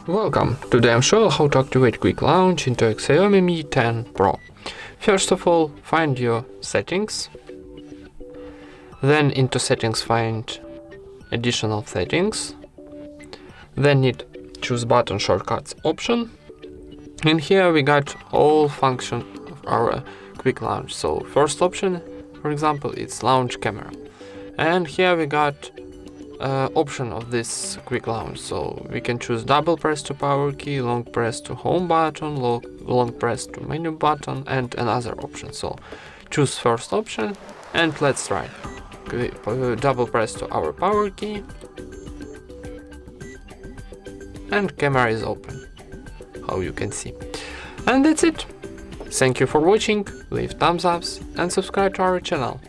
Welcome! Today I'm showing how to activate Quick Launch into a Xiaomi Mi 10 Pro. First of all, find your settings. Then into settings find additional settings. Then need choose button shortcuts option. And here we got all function of our Quick Launch. So first option, for example, it's launch camera. And here we got option of this Quick Launch. So we can choose double press to power key, long press to home button, long press to menu button, and another option. So choose first option and let's try. Double press to our power key and camera is open, how you can see. And that's it. Thank you for watching, leave thumbs ups and subscribe to our channel.